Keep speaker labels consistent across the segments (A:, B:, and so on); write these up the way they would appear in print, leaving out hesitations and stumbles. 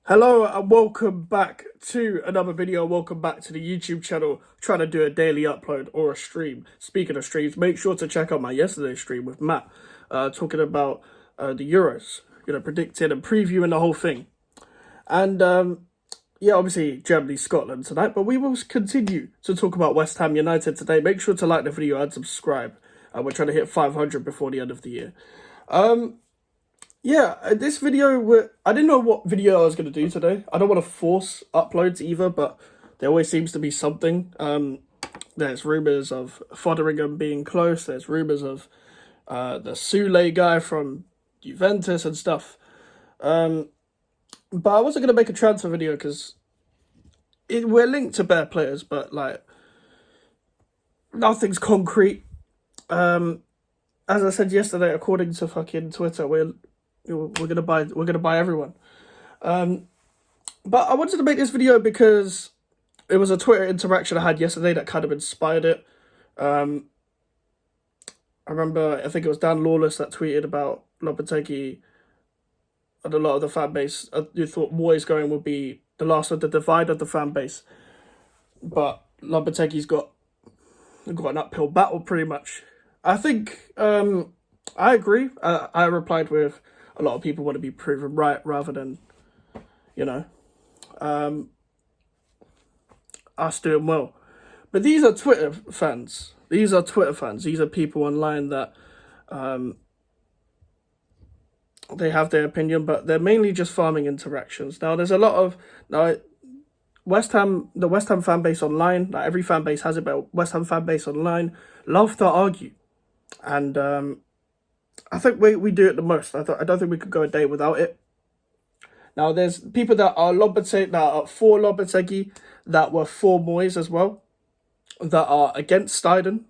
A: Hello and welcome back to another video. Welcome back to the YouTube channel. Trying to do a daily upload or a stream. Speaking of streams, make sure to check out my yesterday's stream with Matt, talking about the Euros, predicting and previewing the whole thing. And yeah, obviously Germany, Scotland tonight, but we will continue to talk about West Ham United today. Make sure to like the video and subscribe. We're trying to hit 500 before the end of the year. Yeah, this video, I didn't know what video I was going to do today. I don't want to force uploads either, but there always seems to be something. There's rumours of Fotheringham being close. There's rumours of the Sule guy from Juventus and stuff. But I wasn't going to make a transfer video because we're linked to bare players, but like nothing's concrete. As I said yesterday, according to fucking Twitter, we're gonna buy everyone. But I wanted to make this video because it was a Twitter interaction I had yesterday that kind of inspired it. I remember, I think it was Dan Lawless that tweeted about Lopetegui, and a lot of the fan base who thought Moyes going would be the last of the divide of the fan base. But Lopetegui's got an uphill battle pretty much. I think I agree. I replied with, a lot of people want to be proven right rather than, us doing well. But these are Twitter fans. These are people online that they have their opinion, but they're mainly just farming interactions. Now, there's a lot of the West Ham fan base online. Like every fan base has it, but West Ham fan base online love to argue, and I think we do it the most. I don't think we could go a day without it. Now, there's people that are for Lopetegui, that were for Moyes as well, that are against Steiden.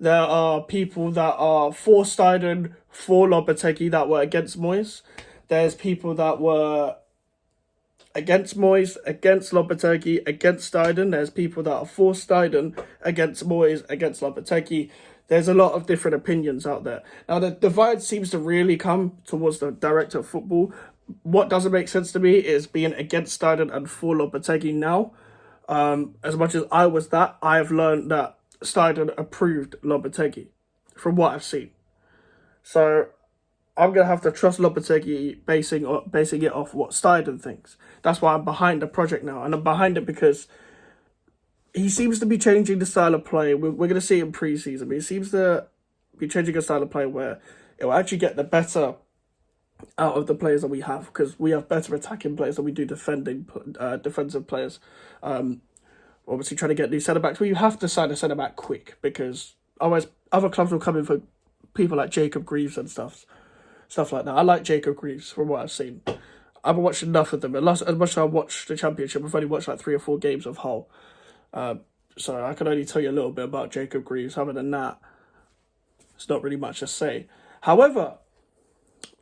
A: There are people that are for Steiden, for Lopetegui, that were against Moyes. There's people that were against Moyes, against Lopetegui, against Steiden. There's people that are for Steiden, against Moyes, against Lopetegui. There's a lot of different opinions out there. Now, the divide seems to really come towards the director of football. What doesn't make sense to me is being against Steiden and for Lopetegui now. As much as I was that, I have learned that Steiden approved Lopetegui from what I've seen. So I'm going to have to trust Lopetegui basing it off what Steiden thinks. That's why I'm behind the project now. And I'm behind it because he seems to be changing the style of play. We're going to see it in pre-season, but he seems to be changing a style of play where it will actually get the better out of the players that we have, because we have better attacking players than we do defensive players. Obviously trying to get new centre-backs. Well, you have to sign a centre-back quick, because otherwise other clubs will come in for people like Jacob Greaves and stuff like that. I like Jacob Greaves from what I've seen. I haven't watched enough of them. As much as I watched the Championship, I've only watched like 3 or 4 games of Hull. So I can only tell you a little bit about Jacob Greaves. Other than that, it's not really much to say. However,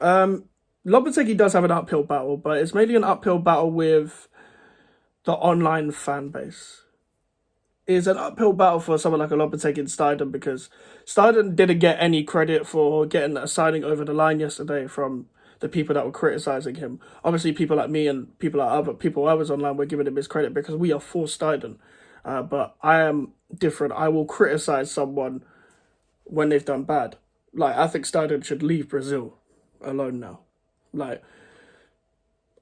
A: Lopetegui does have an uphill battle, but it's mainly an uphill battle with the online fan base. It's an uphill battle for someone like a Lopetegui and Steiden, because Steiden didn't get any credit for getting a signing over the line yesterday from the people that were criticising him. Obviously, people like me and other people I was online were giving him his credit because we are for Steiden. But I am different. I will criticise someone when they've done bad. Like, I think Steiden should leave Brazil alone now. Like,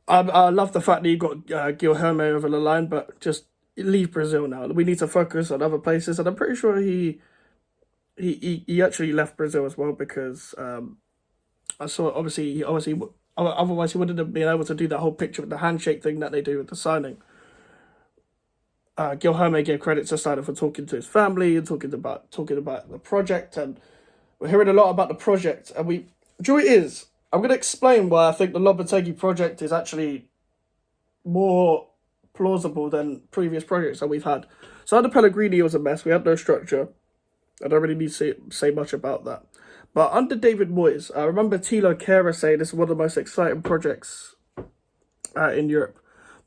A: I love the fact that he got Guilherme over the line, but just leave Brazil now. We need to focus on other places, and I'm pretty sure he actually left Brazil as well, because I saw obviously otherwise he wouldn't have been able to do that whole picture with the handshake thing that they do with the signing. Guilherme gave credit to Steiner for talking to his family and talking about the project, and we're hearing a lot about the project. And I'm going to explain why I think the Lopetegui project is actually more plausible than previous projects that we've had. So under Pellegrini, it was a mess. We had no structure. I don't really need to say much about that. But under David Moyes, I remember Thilo Kehrer saying this is one of the most exciting projects in Europe.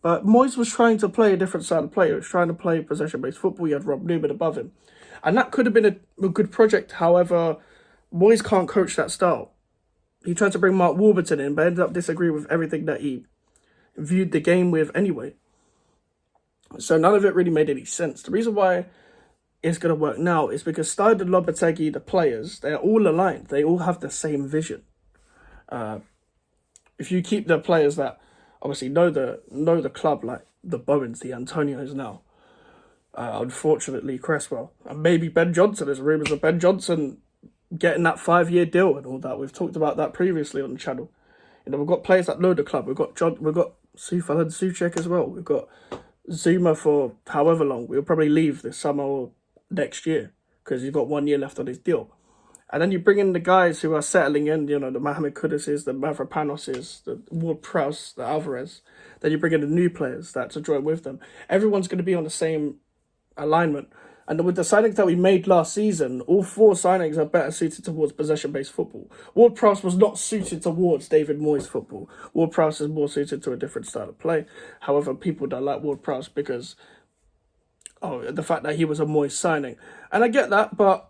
A: But Moyes was trying to play a different style of play. He was trying to play possession-based football. You had Rob Newman above him. And that could have been a good project. However, Moyes can't coach that style. He tried to bring Mark Warburton in, but ended up disagreeing with everything that he viewed the game with anyway. So none of it really made any sense. The reason why it's going to work now is because Stein and Lopetegui, the players, they're all aligned. They all have the same vision. If you keep the players that obviously know the club, like the Bowens, the Antonios now, unfortunately Cresswell, and maybe Ben Johnson. There's rumours of Ben Johnson getting that 5-year deal and all that. We've talked about that previously on the channel. We've got players that know the club. We've got Sufal and Suchek as well. We've got Zuma for however long. We'll probably leave this summer or next year because he's got 1 year left on his deal. And then you bring in the guys who are settling in, the Mohamed Kuduses, the Mavropanoses, the Ward-Prowse, the Alvarez. Then you bring in the new players that to join with them. Everyone's going to be on the same alignment. And with the signings that we made last season, all 4 signings are better suited towards possession-based football. Ward-Prowse was not suited towards David Moyes' football. Ward-Prowse is more suited to a different style of play. However, people don't like Ward-Prowse because the fact that he was a Moyes signing. And I get that, but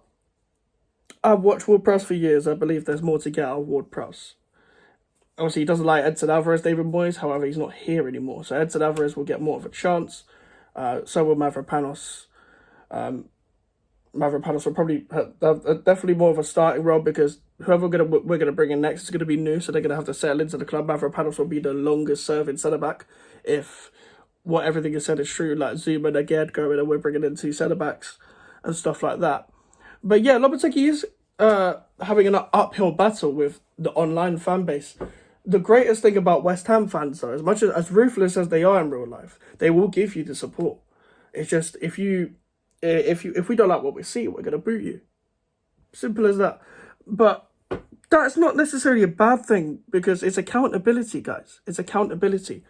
A: I've watched Ward-Prowse for years. I believe there's more to get out of Ward-Prowse. Obviously, he doesn't like Edson Alvarez, David Moyes. However, he's not here anymore. So Edson Alvarez will get more of a chance. So will Mavropanos. Mavropanos will probably have definitely more of a starting role because whoever we're gonna bring in next is going to be new. So they're going to have to settle into the club. Mavropanos will be the longest serving centre-back if what everything is said is true. Like Zuma and Aged going and we're bringing in 2 centre-backs and stuff like that. But yeah, Lopetegui is having an uphill battle with the online fan base. The greatest thing about West Ham fans, though, as much as ruthless as they are in real life, they will give you the support. It's just if we don't like what we see, we're gonna boot you. Simple as that. But that's not necessarily a bad thing because it's accountability, guys. It's accountability.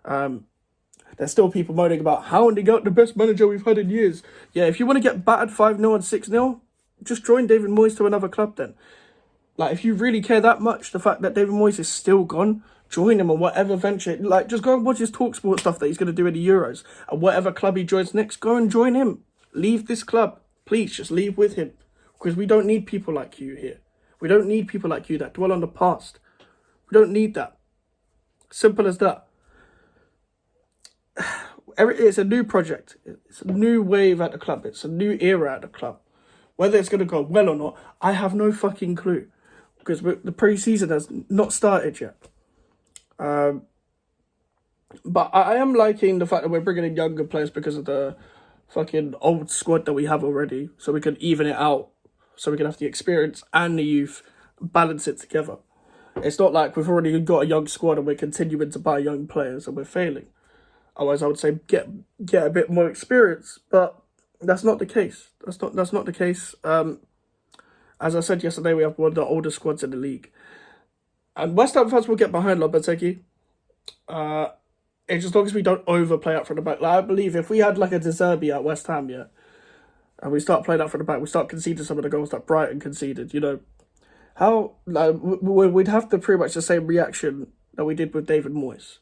A: There's still people moaning about how they got the best manager we've had in years. Yeah, if you want to get battered 5-0 and 6-0, just join David Moyes to another club then. Like, if you really care that much, the fact that David Moyes is still gone, join him on whatever venture. Like, just go and watch his TalkSport stuff that he's going to do in the Euros. And whatever club he joins next, go and join him. Leave this club. Please, just leave with him. Because we don't need people like you here. We don't need people like you that dwell on the past. We don't need that. Simple as that. It's a new project. It's a new wave at the club. It's a new era at the club. Whether it's going to go well or not, I have no fucking clue. Because the pre-season has not started yet. But I am liking the fact that we're bringing in younger players because of the fucking old squad that we have already. So we can even it out. So we can have the experience and the youth, balance it together. It's not like we've already got a young squad and we're continuing to buy young players and we're failing. Otherwise, I would say get a bit more experience, but that's not the case. That's not the case. As I said yesterday, we have one of the oldest squads in the league, and West Ham fans will get behind Lopetegui. It's as long as we don't overplay out from the back. Like, I believe if we had like a De Zerbi at West Ham, yeah, and we start playing out from the back, we start conceding some of the goals that Brighton conceded. How we'd have pretty much the same reaction that we did with David Moyes.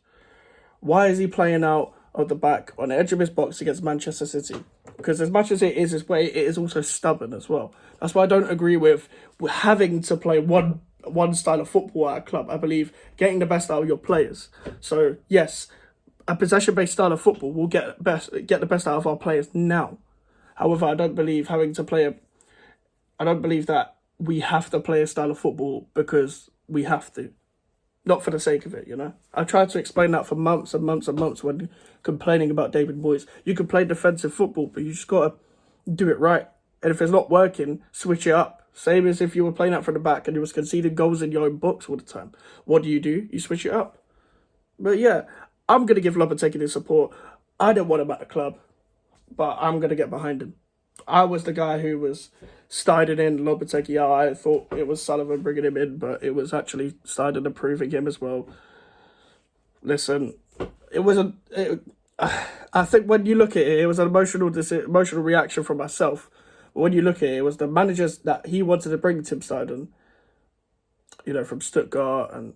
A: Why is he playing out of the back on the edge of his box against Manchester City? Because as much as it is his way, it is also stubborn as well. That's why I don't agree with having to play one style of football at a club. I believe getting the best out of your players. So yes, a possession-based style of football will get the best out of our players now. However, I don't believe I don't believe that we have to play a style of football because we have to. Not for the sake of it, I tried to explain that for months and months and months when complaining about David Moyes. You can play defensive football, but you just got to do it right. And if it's not working, switch it up. Same as if you were playing out from the back and you was conceding goals in your own box all the time. What do? You switch it up. But yeah, I'm going to give Lopetegui the support. I don't want him at the club, but I'm going to get behind him. I was the guy who was starting in Lopetegui. I thought it was Sullivan bringing him in, but it was actually starting approving him as well. Listen, I think when you look at it, it was an emotional reaction from myself. But when you look at it, it was the managers that he wanted to bring Tim Steidten, from Stuttgart and,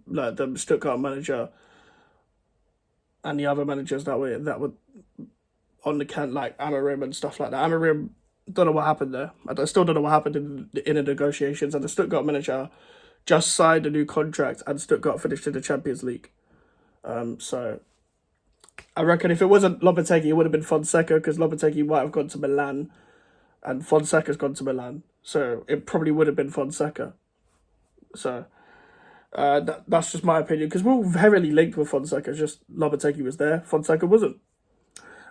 A: like the Stuttgart manager and the other managers that were on the can, like Amarim and stuff like that. Amarim, don't know what happened there. I still don't know what happened in the negotiations. And the Stuttgart manager just signed a new contract and Stuttgart finished in the Champions League. So I reckon if it wasn't Lopetegui, it would have been Fonseca, because Lopetegui might have gone to Milan and Fonseca's gone to Milan. So it probably would have been Fonseca. So that's just my opinion, because we're all heavily linked with Fonseca. It's just Lopetegui was there, Fonseca wasn't.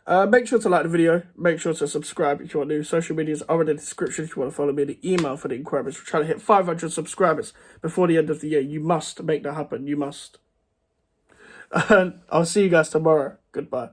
A: Make sure to like the video. Make sure to subscribe if you are new. Social medias are in the description if you want to follow me. The email for the Enquiries. We're trying to hit 500 subscribers before the end of the year. You must make that happen. You must. And I'll see you guys tomorrow. Goodbye.